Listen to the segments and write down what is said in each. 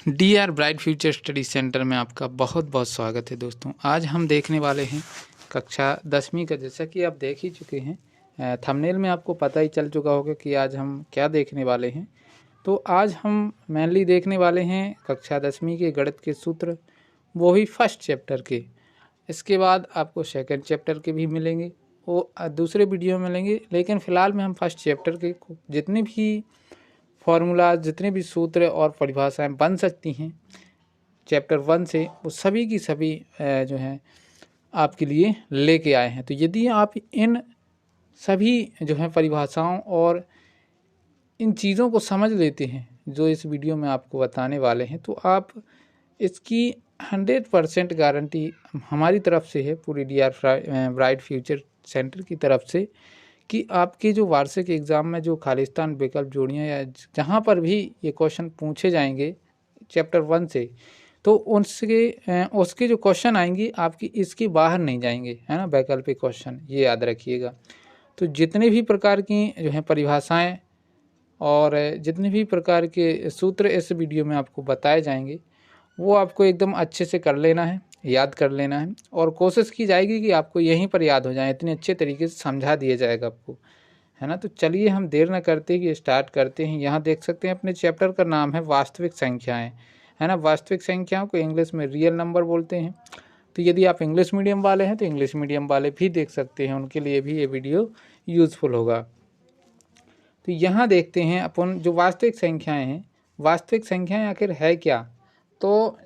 DR bright future study centre में आपका बहुत बहुत स्वागत है दोस्तों। आज हम देखने वाले हैं कक्षा 10वीं का। जैसा कि आप देख ही चुके हैं, थंबनेल में आपको पता ही चल चुका होगा कि आज हम क्या देखने वाले हैं। तो आज हम मेनली देखने वाले हैं कक्षा 10वीं के गणित के सूत्र, वो भी फर्स्ट चैप्टर के। इसके बाद आपको सेकंड चैप्टर के भी मिलेंगे, वो दूसरे वीडियो में मिलेंगे। लेकिन फ़िलहाल में हम फर्स्ट चैप्टर के जितने भी फॉर्मूला, जितने भी सूत्र और परिभाषाएं बन सकती हैं चैप्टर 1 से, वो सभी की सभी जो हैं आपके लिए लेके आए हैं। तो यदि आप इन सभी जो है परिभाषाओं और इन चीज़ों को समझ लेते हैं जो इस वीडियो में आपको बताने वाले हैं, तो आप इसकी 100% गारंटी हमारी तरफ से है, पूरी DR ब्राइट फ्यूचर सेंटर की तरफ से, कि आपके जो वार्षिक एग्ज़ाम में जो खालिस्तान विकल्प जोड़ियाँ या जहाँ पर भी ये क्वेश्चन पूछे जाएंगे चैप्टर 1 से, तो उसके जो क्वेश्चन आएंगे आपकी इसके बाहर नहीं जाएंगे, है ना। वैकल्पिक क्वेश्चन ये याद रखिएगा। तो जितने भी प्रकार की जो है परिभाषाएं और जितने भी प्रकार के सूत्र इस वीडियो में आपको बताए जाएंगे, वो आपको एकदम अच्छे से कर लेना है, याद कर लेना है। और कोशिश की जाएगी कि आपको यहीं पर याद हो जाए, इतने अच्छे तरीके से समझा दिया जाएगा आपको, है ना। तो चलिए हम देर न करते ही स्टार्ट करते हैं। यहाँ देख सकते हैं अपने चैप्टर का नाम है वास्तविक संख्याएं, है ना। वास्तविक संख्याओं को इंग्लिश में रियल नंबर बोलते हैं। तो यदि आप इंग्लिश मीडियम वाले हैं तो इंग्लिश मीडियम वाले भी देख सकते हैं, उनके लिए भी ये वीडियो यूज़फुल होगा। तो यहाँ देखते हैं अपन जो वास्तविक संख्याएँ हैं, वास्तविक संख्याएँ आखिर है क्या। तो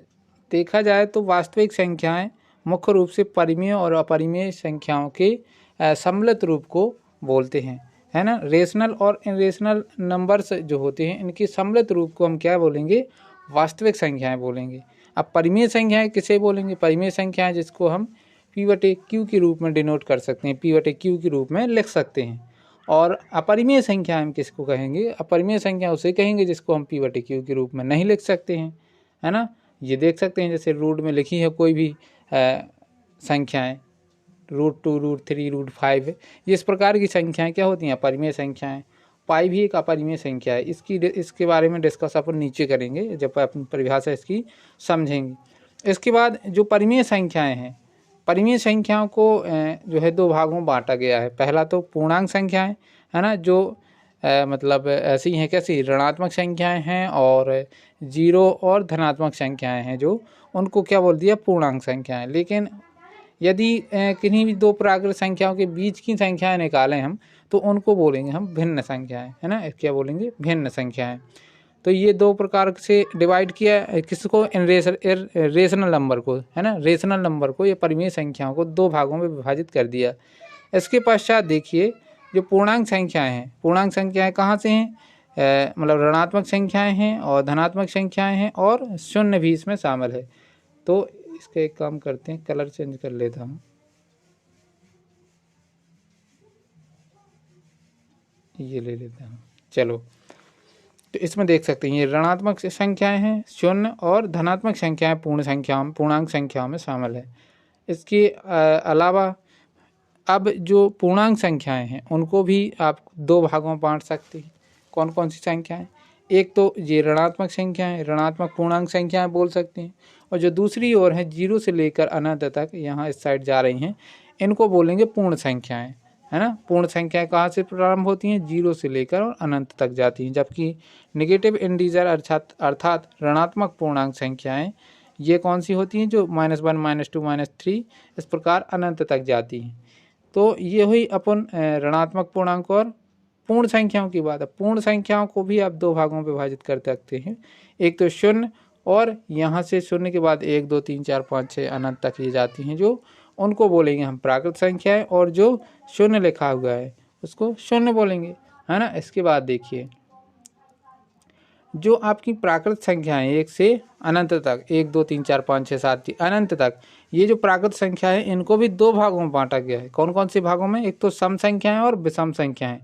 देखा जाए तो वास्तविक संख्याएं मुख्य रूप से परिमेय और अपरिमेय संख्याओं के सम्मिलित रूप को बोलते हैं, है ना। रेशनल और इरेशनल नंबर्स जो होते हैं, इनके सम्मिलित रूप को हम क्या बोलेंगे, वास्तविक संख्याएं बोलेंगे। अब परिमेय संख्याएं किसे बोलेंगे, परिमेय संख्याएं जिसको हम P/Q के रूप में डिनोट कर सकते हैं, P/Q के रूप में लिख सकते हैं। और अपरिमेय संख्या हम किसको कहेंगे, अपरिमेय संख्या उसे कहेंगे जिसको हम P/Q के रूप में नहीं लिख सकते हैं, है ना। ये देख सकते हैं जैसे रूट में लिखी है कोई भी संख्याएं, √2, √3, √5, इस प्रकार की संख्याएं क्या होती हैं, अपरिमेय संख्याएं। पाई भी एक अपरिमेय संख्या है। इसके बारे में डिस्कस अपन नीचे करेंगे जब अपन परिभाषा इसकी समझेंगे। इसके बाद जो परिमेय संख्याएं हैं, परिमेय संख्याओं को जो है दो भागों में बांटा गया है। पहला तो पूर्णांक संख्याएं, है ना, जो मतलब ऐसी हैं कैसी, ऋणात्मक संख्याएं हैं, और जीरो और धनात्मक संख्याएं हैं, जो उनको क्या बोल दिया, पूर्णांक संख्याएं। लेकिन यदि किन्हीं भी दो प्राकृत संख्याओं के बीच की संख्याएं निकालें हम, तो उनको बोलेंगे हम भिन्न संख्याएं, है ना। क्या बोलेंगे, भिन्न संख्याएं। तो ये दो प्रकार से डिवाइड किया किसको, रेशनल नंबर को, है ना, रेशनल नंबर को, ये परिमेय संख्याओं को दो भागों में विभाजित कर दिया। इसके पश्चात देखिए जो पूर्णांक संख्याएं हैं, पूर्णांक संख्याएं कहाँ से हैं, मतलब ऋणात्मक संख्याएं हैं और धनात्मक संख्याएं हैं, और शून्य भी इसमें शामिल है। तो इसका एक काम करते हैं, कलर चेंज कर लेता हूँ, ये ले लेता हूँ। चलो, तो इसमें देख सकते हैं ये ऋणात्मक संख्याएं हैं शून्य, और धनात्मक संख्याएं पूर्णांक संख्याओं में शामिल है। इसके अलावा अब जो पूर्णांक संख्याएं हैं उनको भी आप दो भागों में बांट सकते हैं। कौन कौन सी संख्याएं, एक तो ये ऋणात्मक संख्याएं, ऋणात्मक पूर्णांक संख्याएं बोल सकते हैं, और जो दूसरी ओर है 0 से लेकर अनंत तक यहाँ इस साइड जा रही हैं, इनको बोलेंगे पूर्ण संख्याएं, है ना। पूर्ण संख्याएं कहाँ से प्रारंभ होती हैं, 0 से लेकर और अनंत तक जाती हैं। जबकि नेगेटिव इंटीजर अर्थात ऋणात्मक पूर्णांक संख्याएं ये कौन सी होती हैं, जो -1, -2, -3 इस प्रकार अनंत तक जाती हैं। तो ये हुई अपन ऋणात्मक पूर्णांक और पूर्ण संख्याओं की बात है। पूर्ण संख्याओं को भी आप दो भागों में विभाजित कर सकते हैं, एक तो शून्य, और यहाँ से शून्य के बाद 1, 2, 3, 4, 5, 6 अनंत तक ये जाती हैं, जो उनको बोलेंगे हम प्राकृत संख्याएं, और जो शून्य लिखा हुआ है उसको शून्य बोलेंगे, है ना। इसके बाद देखिए जो आपकी प्राकृत संख्याएं 1 से अनंत तक, 1, 2, 3, 4, 5, 6, 7 अनंत तक, ये जो प्राकृत संख्या है इनको भी दो भागों में बांटा गया है। कौन कौन से भागों में, एक तो सम संख्याएं और विषम संख्याएं।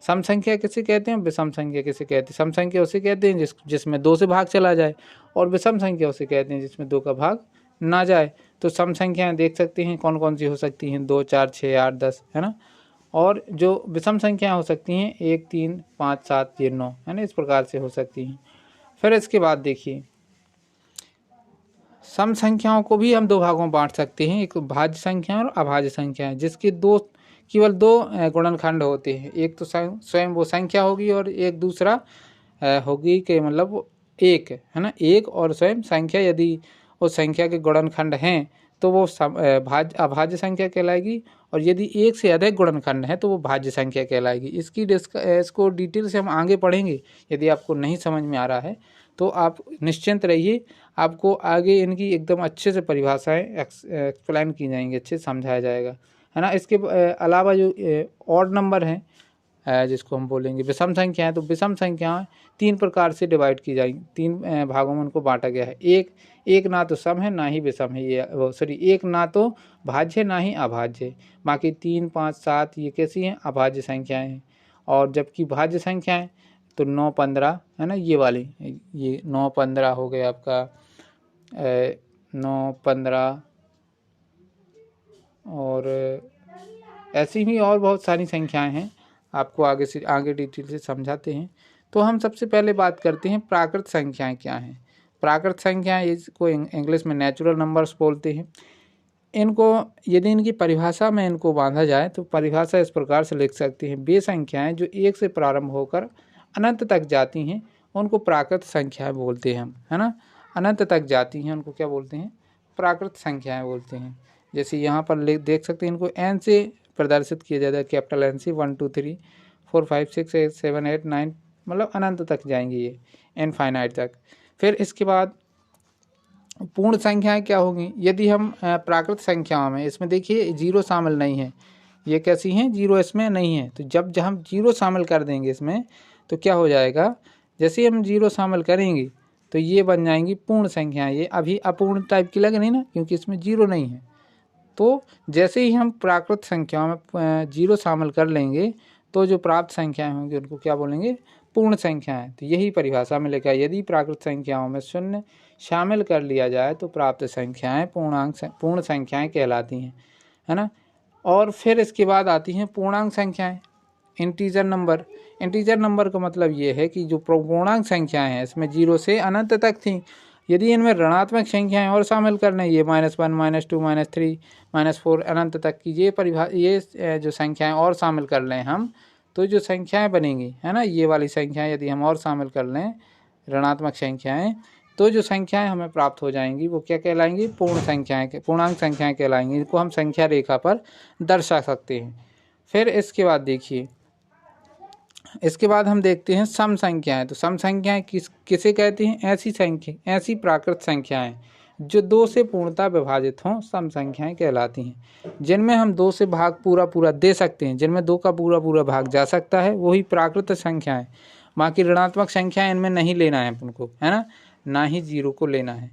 सम संख्या किसे कहते हैं, विषम संख्या किसे कहते हैं। सम संख्या उसे कहते हैं जिसमें 2 से भाग चला जाए, और विषम संख्या उसे कहते हैं जिसमें 2 का भाग ना जाए। तो सम संख्याएं देख सकते हैं कौन कौन सी हो सकती हैं, 2, 4, 6, 8, 10, है ना। और जो विषम संख्याएं हो सकती हैं 1, 3, 5, 7, 9, है ना, इस प्रकार से हो सकती हैं। फिर इसके बाद देखिए सम संख्याओं को भी हम दो भागों में बांट सकते हैं, एक भाज्य संख्या और अभाज्य संख्या, जिसके केवल दो गुणनखंड होते हैं। एक तो स्वयं वो संख्या होगी और एक दूसरा होगी कि मतलब एक है ना, एक और स्वयं संख्या यदि उस संख्या के गुणनखंड हैं तो वो अभाज्य संख्या कहलाएगी, और यदि एक से अधिक गुणनखंड है तो वो भाज्य संख्या कहलाएगी। इसको डिटेल से हम आगे पढ़ेंगे। यदि आपको नहीं समझ में आ रहा है तो आप निश्चिंत रहिए, आपको आगे इनकी एकदम अच्छे से परिभाषाएं एक्सप्लेन की जाएंगी, अच्छे से समझाया जाएगा, है ना। इसके अलावा जो ऑड नंबर हैं जिसको हम बोलेंगे विषम संख्या है, तो विषम संख्याएं 3 प्रकार से डिवाइड की जाएंगी, 3 भागों में उनको बांटा गया है। एक ना तो सम है ना ही विषम है, एक ना तो भाज्य है ना ही अभाज्य है। बाकी 3, 5, 7 ये कैसी हैं, अभाज्य संख्याएं हैं। और जबकि भाज्य संख्याएं तो 9, 15 है ना, ये वाली, ये 9, 15 हो गया आपका 9, 15, और ऐसी ही और बहुत सारी संख्याएं हैं, आपको आगे डिटेल से समझाते हैं। तो हम सबसे पहले बात करते हैं प्राकृत संख्याएं क्या हैं। प्राकृत संख्याएं इसको इंग्लिश में नेचुरल नंबर्स बोलते हैं। इनको यदि इनकी परिभाषा में इनको बांधा जाए तो परिभाषा इस प्रकार से लिख सकते हैं, वे संख्याएं जो 1 से प्रारंभ होकर अनंत तक जाती हैं उनको प्राकृत संख्याएं बोलते हैं हम, है ना। अनंत तक जाती हैं उनको क्या बोलते हैं, प्राकृत संख्याएं बोलते हैं। जैसे यहाँ पर देख सकते हैं, इनको एन से प्रदर्शित किया जाता है, कैपिटल एन से 1, 2, 3, 4, 5, 6, 7, 8, 9, मतलब अनंत तक जाएंगे ये, इनफाइनाइट तक। फिर इसके बाद पूर्ण संख्याएं क्या होंगी, यदि हम प्राकृत संख्याओं में, इसमें देखिए जीरो शामिल नहीं है, ये कैसी हैं, जीरो इसमें नहीं है। तो जब हम जीरो शामिल कर देंगे इसमें तो क्या हो जाएगा, जैसे हम जीरो शामिल करेंगे तो ये बन जाएंगी पूर्ण संख्याएं। ये अभी अपूर्ण टाइप की लग रही ना, क्योंकि इसमें जीरो नहीं है। तो जैसे ही हम प्राकृत संख्याओं में जीरो शामिल कर लेंगे तो जो प्राप्त संख्याएं होंगी उनको क्या बोलेंगे, पूर्ण संख्याएं। तो यही परिभाषा में लिखा है, यदि प्राकृत संख्याओं में शून्य शामिल कर लिया जाए तो प्राप्त संख्याएं पूर्ण संख्याएं कहलाती हैं, है ना। और फिर इसके बाद आती हैं पूर्णांक संख्याएं, इंटीजर नंबर। इंटीजर नंबर का मतलब ये है कि जो पूर्णांक संख्याएं हैं इसमें 0 से अनंत तक थी, यदि इनमें ऋणात्मक संख्याएं और शामिल करना, ये -1, -2, -3, -4 अनंत तक की ये जो संख्याएं और शामिल कर लें हम, तो जो संख्याएं बनेंगी, है ना, ये वाली संख्याएं यदि हम और शामिल कर लें ऋणात्मक संख्याएं, तो जो संख्याएं हमें प्राप्त हो जाएंगी वो क्या कहलाएंगी, पूर्णांक संख्याएं कहलाएंगी। इनको हम संख्या रेखा पर दर्शा सकते हैं। फिर इसके बाद देखिए, इसके बाद हम देखते हैं सम संख्याएं। तो सम संख्याएं किसे कहते हैं, ऐसी प्राकृत संख्याएं जो 2 से पूर्णतः विभाजित हों सम संख्याएं कहलाती हैं। जिनमें हम 2 से भाग पूरा दे सकते हैं, जिनमें 2 का पूरा भाग जा सकता है, वही प्राकृत संख्याएं। बाकी ऋणात्मक संख्याएं इनमें नहीं लेना है उनको, है ना ही 0 को लेना है,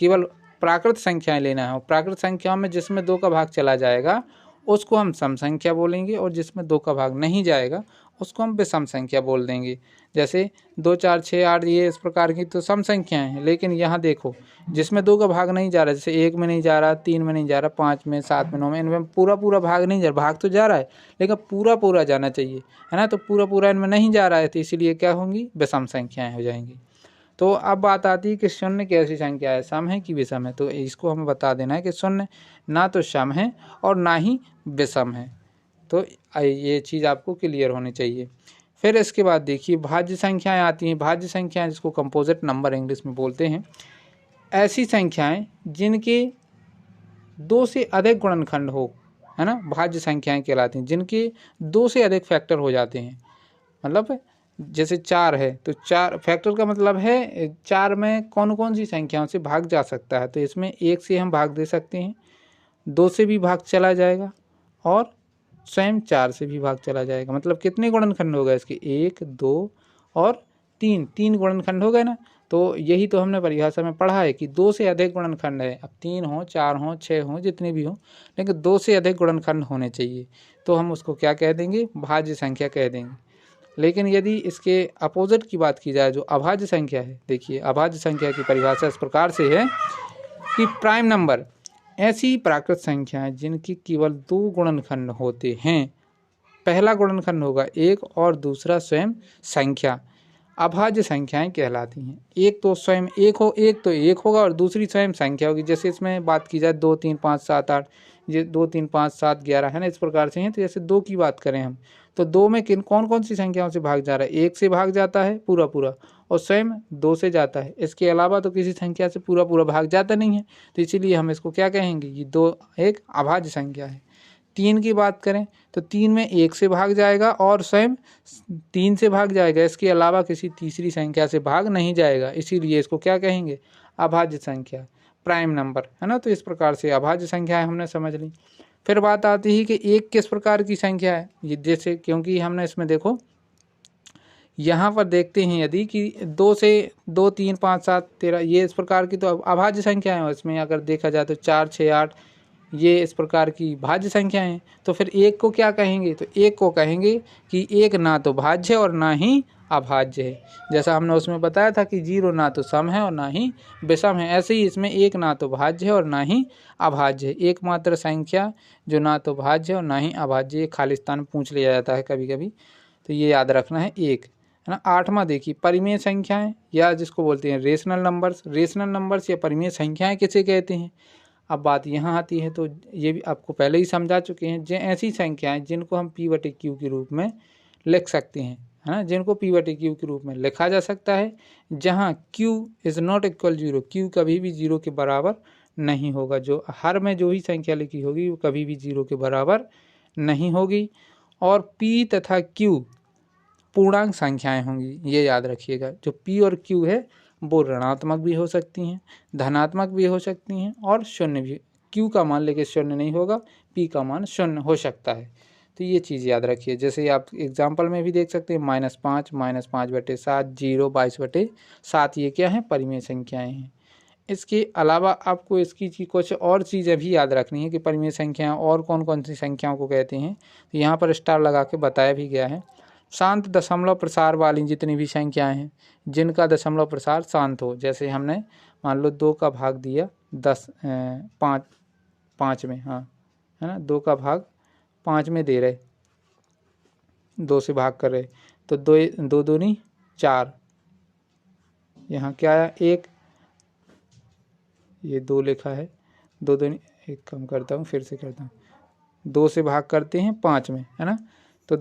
केवल प्राकृत संख्याएं लेना है। और प्राकृत संख्याओं में जिसमें 2 का भाग चला जाएगा उसको हम सम संख्या बोलेंगे, और जिसमें 2 का भाग नहीं जाएगा उसको हम विषम संख्या बोल देंगे। जैसे 2, 4, 6, 8 ये इस प्रकार की तो सम संख्याएं हैं। लेकिन यहाँ देखो, जिसमें 2 का भाग नहीं जा रहा, जैसे 1 में नहीं जा रहा, 3 में नहीं जा रहा, 5 में, 7 में, 9 में, इनमें पूरा भाग नहीं जा रहा। भाग तो जा रहा है लेकिन पूरा जाना चाहिए, है ना। तो पूरा इनमें नहीं जा रहा है, तो इसीलिए क्या होंगी, विषम संख्याएं हो जाएंगी। तो अब बात आती है कि शून्य कैसी संख्या है, सम है कि विषम है। तो इसको हमें बता देना है कि शून्य ना तो सम है और ना ही विषम है। तो ये चीज़ आपको क्लियर होनी चाहिए। फिर इसके बाद देखिए भाज्य संख्याएं आती हैं। भाज्य संख्याएं जिसको कंपोजिट नंबर इंग्लिश में बोलते हैं, ऐसी संख्याएं जिनके 2 से अधिक गुणनखंड हो, है ना, भाज्य संख्याएं कहलाती हैं। जिनके 2 से अधिक फैक्टर हो जाते हैं, मतलब जैसे 4 है तो 4 फैक्टर का मतलब है 4 में कौन सी संख्याओं से भाग जा सकता है। तो इसमें 1 से हम भाग दे सकते हैं, 2 से भी भाग चला जाएगा और स्वयं 4 से भी भाग चला जाएगा। मतलब कितने गुणनखंड हो गए इसके, 1, 2 और 3 गुणनखंड हो गए ना। तो यही तो हमने परिभाषा में पढ़ा है कि 2 से अधिक गुणनखंड है। अब 3 हो, 4 हो, 6 हो, जितने भी हो, लेकिन 2 से अधिक गुणनखंड होने चाहिए, तो हम उसको क्या कह देंगे, भाज्य संख्या कह देंगे। लेकिन यदि इसके अपोजिट की बात की जाए, जो अभाज्य संख्या है, देखिए अभाज्य संख्या की परिभाषा इस प्रकार से है कि प्राइम नंबर ऐसी प्राकृत संख्याएं जिनकी केवल 2 गुणनखंड होते हैं। पहला गुणनखंड होगा 1 और दूसरा स्वयं संख्या। अभाज्य संख्याएं कहलाती हैं। एक तो स्वयं एक तो एक होगा और दूसरी स्वयं संख्या होगी। जैसे इसमें बात की जाए 2 3 5 7 8, ये 2 3 5 7 11 है ना, इस प्रकार से हैं। तो जैसे 2 की बात करें हम, तो 2 में कौन कौन सी संख्याओं से भाग जा रहा है? 1 से भाग जाता है पूरा पूरा, और स्वयं 2 से जाता है। इसके अलावा तो किसी संख्या से पूरा पूरा भाग जाता नहीं है, तो इसीलिए हम इसको क्या कहेंगे? ये 2 एक अभाज्य संख्या है। 3 की बात करें तो 3 में 1 से भाग जाएगा और स्वयं 3 से भाग जाएगा, इसके अलावा किसी तीसरी संख्या से भाग नहीं जाएगा, इसीलिए इसको क्या कहेंगे? अभाज्य संख्या, प्राइम नंबर, है ना। तो इस प्रकार से अभाज्य संख्या हमने समझ ली। फिर बात आती है कि एक किस प्रकार की संख्या है। ये जैसे, क्योंकि हमने इसमें देखो यहाँ पर देखते हैं यदि कि 2 से 2 3 5 7 13 ये इस प्रकार की तो अभाज्य संख्याएं हैं। इसमें अगर देखा जाए तो 4 6 8 ये इस प्रकार की भाज्य संख्याएं हैं। तो फिर एक को क्या कहेंगे? तो एक को कहेंगे कि एक ना तो भाज्य और ना ही अभाज्य है। जैसा हमने उसमें बताया था कि 0 ना तो सम है और ना ही विषम है, ऐसे ही इसमें एक ना तो भाज्य है और ना ही अभाज्य है। एकमात्र संख्या जो ना तो भाज्य है और ना ही अभाज्य, खालिस्तान पूछ लिया जाता है कभी कभी, तो ये याद रखना है एक, है ना। 8वां देखिए, परिमेय संख्याएं या जिसको बोलते हैं रेशनल नंबर्स। रेशनल नंबर्स या परिमेय संख्याएं किसे कहते हैं? अब बात यहाँ आती है, तो ये भी आपको पहले ही समझा चुके हैं। जो ऐसी संख्याएं जिनको हम P/Q के रूप में लिख सकते हैं, है ना, जिनको P/Q के रूप में लिखा जा सकता है, जहाँ Q is not equal 0, Q कभी भी 0 के बराबर नहीं होगा। जो हर में जो भी संख्या लिखी होगी वो कभी भी 0 के बराबर नहीं होगी। और P तथा Q पूर्णांक संख्याएं होंगी, ये याद रखिएगा। जो P और Q है वो ऋणात्मक भी हो सकती हैं, धनात्मक भी हो सकती हैं और शून्य भी। Q का मान लेके शून्य नहीं होगा, P का मान शून्य हो सकता है। तो ये चीज़ याद रखिए। जैसे आप एग्जाम्पल में भी देख सकते हैं -5, -5/7, 0, 22/7, ये क्या है? परिमेय संख्याएं हैं। इसके अलावा आपको इसकी कुछ और चीज़ें भी याद रखनी है कि परिमेय संख्याएं और कौन कौन सी संख्याओं को कहते हैं। तो यहाँ पर स्टार लगा के बताया भी गया है। शांत दशमलव प्रसार वाली जितनी भी संख्याएं हैं जिनका दशमलव प्रसार शांत हो, जैसे हमने मान लो 2 का भाग दिया 5 में, हाँ, है ना, 2 का भाग 5 में दे रहे, 2 से भाग कर रहे, तो 2 दूनी 4, यहाँ क्या आया? 1, ये 2 लिखा है, 2 दूनी, एक कम करता हूँ, फिर से करता हूँ, 2 से भाग करते हैं 5 में, है ना, तो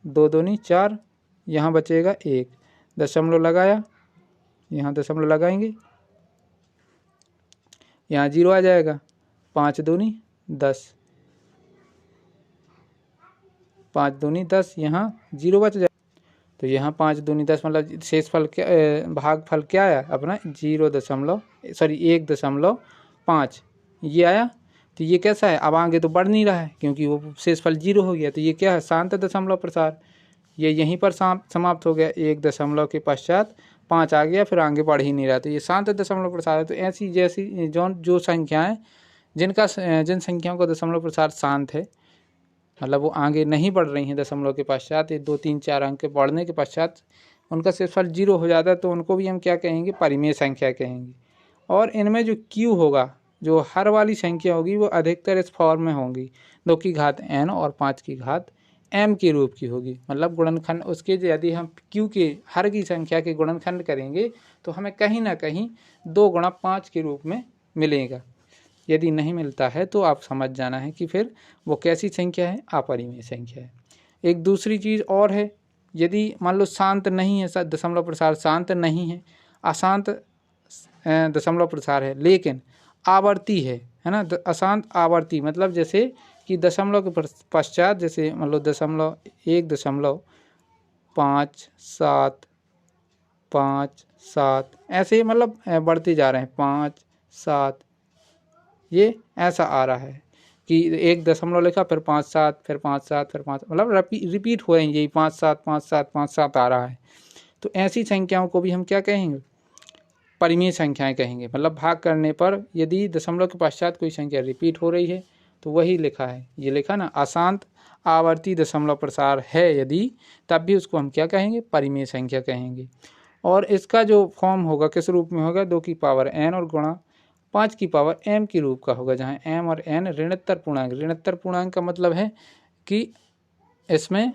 2 दूनी 4, यहाँ बचेगा 1, दशमलव लगाया, यहाँ दशमलव लगाएंगे, यहाँ 0 आ जाएगा, 5 दूनी 10, 5 दूनी 10, यहाँ 0 बच जाएगा। तो यहाँ 5 दूनी 10 मतलब शेष फल क्या, भाग फल क्या आया अपना? 1.5 ये आया। तो ये कैसा है? अब आगे तो बढ़ नहीं रहा है क्योंकि वो शेषफल 0 हो गया। तो ये क्या है? शांत दशमलव प्रसार। ये यहीं पर समाप्त हो गया, 1 दशमलव के पश्चात 5 आ गया, फिर आगे बढ़ ही नहीं रहा। तो ये शांत दशमलव प्रसार है। तो ऐसी जैसी जो संख्याएं जिन संख्याओं का दशमलव प्रसार शांत है, मतलब वो आगे नहीं बढ़ रही हैं दशमलव के पश्चात, 2 3 4 अंक के बढ़ने के पश्चात उनका शेषफल 0 हो जाता है, तो उनको भी हम क्या कहेंगे? परिमेय संख्या कहेंगे। और इनमें जो Q होगा, जो हर वाली संख्या होगी, वो अधिकतर इस फॉर्म में होंगी, 2 की घात n और 5 की घात m के रूप की होगी। मतलब गुणनखंड उसके यदि हम Q के हर की संख्या के गुणनखंड करेंगे तो हमें कहीं ना कहीं 2 गुणा 5 के रूप में मिलेगा। यदि नहीं मिलता है तो आप समझ जाना है कि फिर वो कैसी संख्या है? अपरिमेय संख्या है। एक दूसरी चीज़ और है, यदि मान लो शांत नहीं है, दशमलव प्रसार शांत नहीं है, अशांत दशमलव प्रसार है, लेकिन आवर्ती है ना, अशांत आवर्ती, मतलब जैसे कि दशमलव के पश्चात, जैसे मान लो 1.5 ऐसे मतलब बढ़ते जा रहे हैं, 5 7, ये ऐसा आ रहा है कि 1 दशमलव लिखा, फिर 5 7, फिर 5 7, फिर 5, मतलब रिपीट हुए हैं, यही 5 7 5 7 5 7 आ रहा है। तो ऐसी संख्याओं को भी हम क्या कहेंगे? परिमेय संख्याएं कहेंगे। मतलब भाग करने पर यदि दशमलव के पश्चात कोई संख्या रिपीट हो रही है तो वही लिखा है, ये लिखा ना, अशांत आवर्ती दशमलव प्रसार है यदि, तब भी उसको हम क्या कहेंगे? परिमेय संख्या कहेंगे। और इसका जो फॉर्म होगा किस रूप में होगा? 2 की पावर n और गुणा 5 की पावर m के रूप का होगा, जहाँ m और n ऋणोत्तर पूर्णांक। ऋणोत्तर पूर्णांक का मतलब है कि इसमें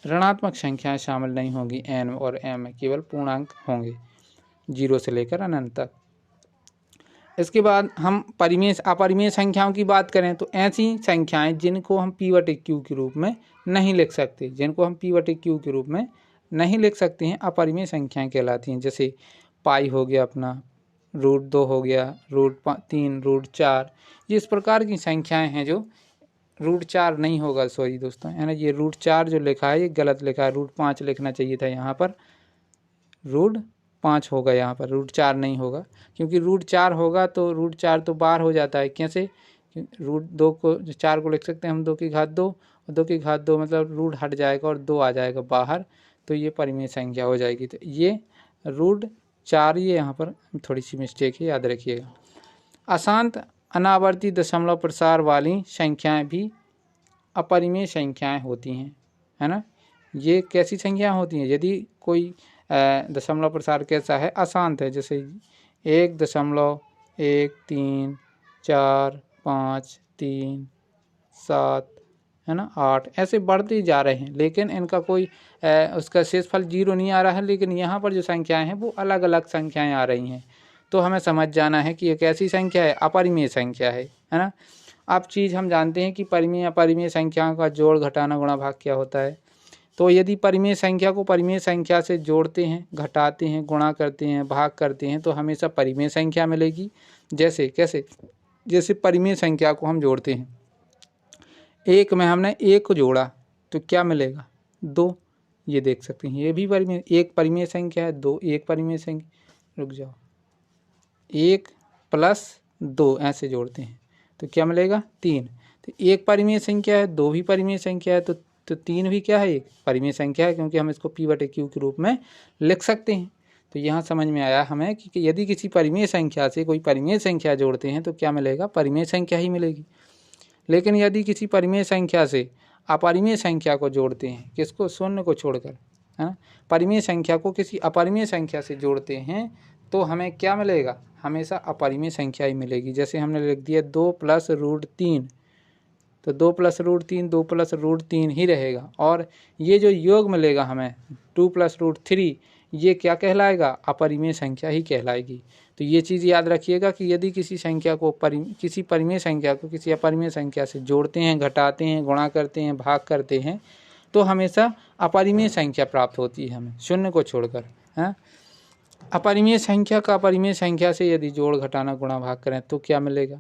ऋणात्मक संख्याएं शामिल नहीं होंगी n और m में, केवल पूर्णांक होंगे 0 से लेकर अनंत तक। इसके बाद हम परिमेय अपरिमेय संख्याओं की बात करें तो ऐसी संख्याएं जिनको हम p/q के रूप में नहीं लिख सकते, जिनको हम p/q के रूप में नहीं लिख सकते हैं, अपरिमेय संख्याएं कहलाती हैं। जैसे पाई हो गया अपना, √2 हो गया, √3, √4, ये इस प्रकार की संख्याएं हैं जो √4 नहीं होगा, सॉरी दोस्तों, है ना, ये √4 जो लिखा है ये गलत लिखा है, √5 लिखना चाहिए था यहाँ पर, √5 होगा यहाँ पर, √4 नहीं होगा, क्योंकि √4 होगा तो √4 तो बाहर हो जाता है। कैसे? √2 को 4 को लिख सकते हैं हम 2 की घात 2, और 2 की घात 2 मतलब रूट हट जाएगा और 2 आ जाएगा बाहर, तो ये परिमेय संख्या हो जाएगी। तो ये √4, ये यहाँ पर थोड़ी सी मिस्टेक है, याद रखिएगा। अशांत अनावर्ती दशमलव प्रसार वाली संख्याएं भी अपरिमेय संख्याएं होती हैं, है ना। ये कैसी संख्याएं होती हैं? यदि कोई दशमलव प्रसार कैसा है? अशांत है, जैसे 1.13453 7, है ना, 8, ऐसे बढ़ते जा रहे हैं, लेकिन इनका कोई उसका शेषफल 0 नहीं आ रहा है। लेकिन यहाँ पर जो संख्याएं हैं वो अलग अलग संख्याएं आ रही हैं, तो हमें समझ जाना है कि ये कैसी संख्या है? अपरिमेय संख्या है ना। अब चीज़ हम जानते हैं कि परिमेय अपरिमेय संख्याओं का जोड़, घटाना, गुणा, भाग क्या होता है। तो यदि परिमेय संख्या को परिमेय संख्या से जोड़ते हैं, घटाते हैं, गुणा करते हैं, भाग करते हैं, तो हमेशा परिमेय संख्या मिलेगी। जैसे कैसे? जैसे परिमेय संख्या को हम जोड़ते हैं, 1 में हमने 1 को जोड़ा तो क्या मिलेगा? 2, ये देख सकते हैं, ये भी परिमेय, 1 परिमेय संख्या है, 2 एक परिमेय संख्या, रुक जाओ, 1 + 2 ऐसे जोड़ते हैं तो क्या मिलेगा? 3। तो 1 परिमेय संख्या है, 2 भी परिमेय संख्या है, तो 3 भी क्या है? एक परिमेय संख्या है, क्योंकि हम इसको p/q के रूप में लिख सकते हैं। तो यहाँ समझ में आया हमें कि यदि किसी परिमेय संख्या से कोई परिमेय संख्या जोड़ते हैं तो क्या मिलेगा? परिमेय संख्या ही मिलेगी। लेकिन यदि किसी परिमेय संख्या से अपरिमेय संख्या को जोड़ते हैं, किसको? शून्य को छोड़कर, है ना, परिमेय संख्या को किसी अपरिमेय संख्या से जोड़ते हैं तो हमें क्या मिलेगा? हमेशा अपरिमेय संख्या ही मिलेगी। जैसे हमने लिख दिया 2 + √3, तो 2 + √3 2 + √3 ही रहेगा, और ये जो योग मिलेगा हमें 2 + √3, ये क्या कहलाएगा? अपरिमेय संख्या ही कहलाएगी। तो ये चीज़ याद रखिएगा कि यदि किसी संख्या को किसी परिमेय संख्या को किसी अपरिमेय संख्या से जोड़ते हैं, घटाते हैं, गुणा करते हैं, भाग करते हैं, तो हमेशा अपरिमेय संख्या प्राप्त होती है हमें, शून्य को छोड़कर, है। अपरिमेय संख्या का अपरिमेय संख्या से यदि जोड़, घटाना, गुणा, भाग करें तो क्या मिलेगा?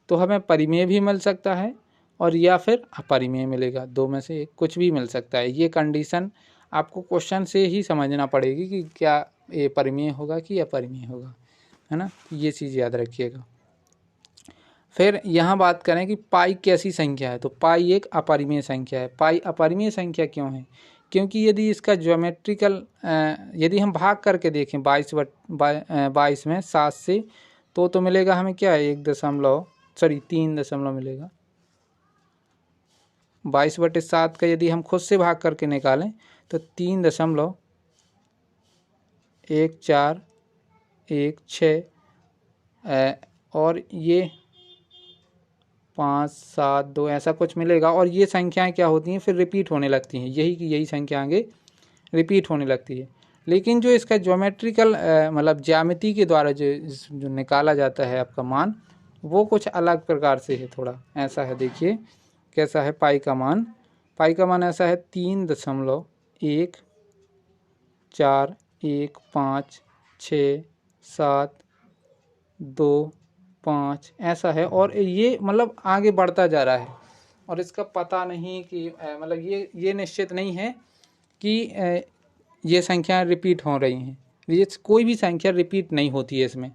तो हमें परिमेय भी मिल सकता है और या फिर अपरिमेय मिलेगा, 2 में से एक कुछ भी मिल सकता है। ये कंडीशन आपको क्वेश्चन से ही समझना पड़ेगी कि क्या ये परिमेय होगा कि अपरिमेय होगा, है ना। ये चीज़ याद रखिएगा। फिर यहाँ बात करें कि पाई कैसी संख्या है, तो पाई एक अपरिमेय संख्या है। पाई अपरिमेय संख्या क्यों है? क्योंकि यदि इसका ज्योमेट्रिकल यदि हम भाग करके देखें 22 में 7 से, तो मिलेगा हमें क्या है? 3 दशमलव मिलेगा। 22/7 का यदि हम खुद से भाग करके निकालें तो 3.1416 और ये 572 ऐसा कुछ मिलेगा। और ये संख्याएं क्या होती हैं? फिर रिपीट होने लगती हैं, यही संख्या आगे रिपीट होने लगती है। लेकिन जो इसका ज्योमेट्रिकल मतलब ज्यामिति के द्वारा जो निकाला जाता है आपका मान, वो कुछ अलग प्रकार से है, थोड़ा ऐसा है। देखिए कैसा है पाई का मान। पाई का मान ऐसा है 3.1415672 ऐसा है। और ये मतलब आगे बढ़ता जा रहा है, और इसका पता नहीं कि मतलब ये निश्चित नहीं है कि ये संख्याएं रिपीट हो रही हैं। ये कोई भी संख्या रिपीट नहीं होती है, इसमें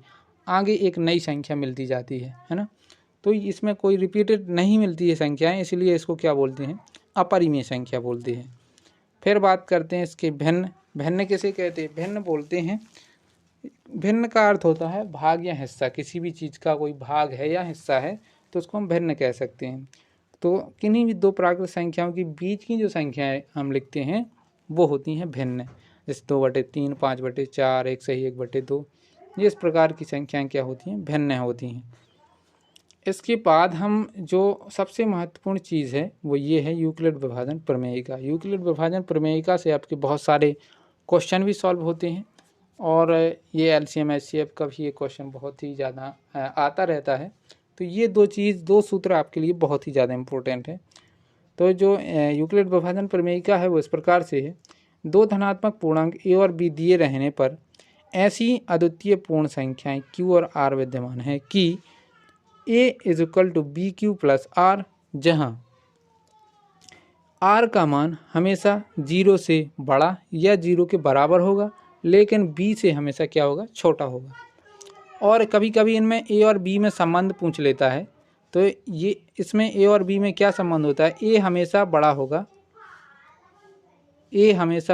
आगे एक नई संख्या मिलती जाती है ना। तो इसमें कोई रिपीटेड नहीं मिलती है संख्याएं, इसलिए इसको क्या बोलते हैं? अपरिमेय संख्या बोलते हैं। फिर बात करते हैं इसके भिन्न। भिन्न किसे कहते हैं? भिन्न बोलते हैं, भिन्न का अर्थ होता है भाग या हिस्सा। किसी भी चीज़ का कोई भाग है या हिस्सा है तो उसको हम भिन्न कह सकते हैं। तो किन्हीं भी दो प्राकृत संख्याओं के बीच की जो संख्याएं हम लिखते हैं वो होती हैं भिन्न। जैसे 2/3, 5/4, 1 सही 1/2, ये इस प्रकार की संख्याएं क्या होती हैं? भिन्न होती हैं। इसके बाद हम जो सबसे महत्वपूर्ण चीज़ है वो ये है यूक्लिड विभाजन प्रमेयिका। यूक्लिड विभाजन प्रमेयिका से आपके बहुत सारे क्वेश्चन भी सॉल्व होते हैं और ये एलसीएम एचसीएफ का भी ये क्वेश्चन बहुत ही ज़्यादा आता रहता है। तो ये दो सूत्र आपके लिए बहुत ही ज़्यादा इम्पोर्टेंट है। तो जो यूक्लिड विभाजन प्रमेयिका है वो इस प्रकार से है, दो धनात्मक पूर्णांक ए और बी दिए रहने पर ऐसी अद्वितीय पूर्ण संख्याएं q और r विद्यमान है कि a is equal to B Q plus R, जहाँ r का मान हमेशा 0 से बड़ा या 0 के बराबर होगा, लेकिन b से हमेशा क्या होगा, छोटा होगा। और कभी कभी इनमें a और b में संबंध पूछ लेता है, तो ये इसमें a और b में क्या संबंध होता है, a हमेशा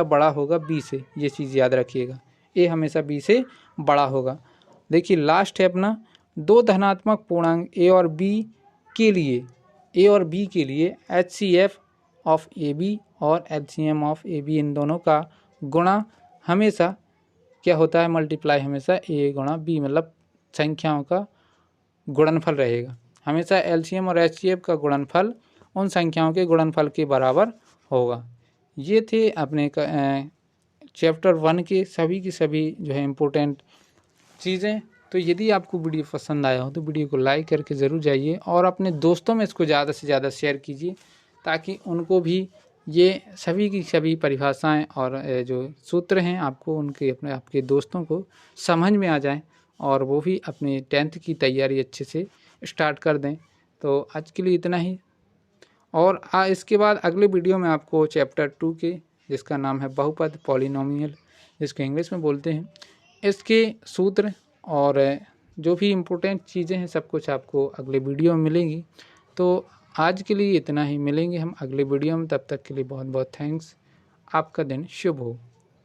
बड़ा होगा b से, ये चीज़ याद रखिएगा, a हमेशा b से बड़ा होगा। देखिए लास्ट है अपना, दो धनात्मक पूर्णांक a और b के लिए HCF ऑफ AB और LCM ऑफ AB इन दोनों का गुणा हमेशा क्या होता है, मल्टीप्लाई हमेशा a गुणा b, मतलब संख्याओं का गुणनफल रहेगा। हमेशा LCM और HCF का गुणनफल उन संख्याओं के गुणनफल के बराबर होगा। ये थे अपने चैप्टर 1 के सभी की सभी जो है इम्पोर्टेंट चीज़ें। तो यदि आपको वीडियो पसंद आया हो तो वीडियो को लाइक करके ज़रूर जाइए और अपने दोस्तों में इसको ज़्यादा से ज़्यादा शेयर कीजिए, ताकि उनको भी ये सभी की सभी परिभाषाएं और जो सूत्र हैं आपको उनके आपके दोस्तों को समझ में आ जाएं और वो भी अपने 10th की तैयारी अच्छे से स्टार्ट कर दें। तो आज के लिए इतना ही, और इसके बाद अगले वीडियो में आपको चैप्टर 2 के, जिसका नाम है बहुपद पॉलिनोमियल, जिसको इंग्लिश में बोलते हैं, इसके सूत्र और जो भी इम्पोर्टेंट चीज़ें हैं सब कुछ आपको अगले वीडियो में मिलेंगी। तो आज के लिए इतना ही, मिलेंगे हम अगले वीडियो में, तब तक के लिए बहुत बहुत थैंक्स। आपका दिन शुभ हो।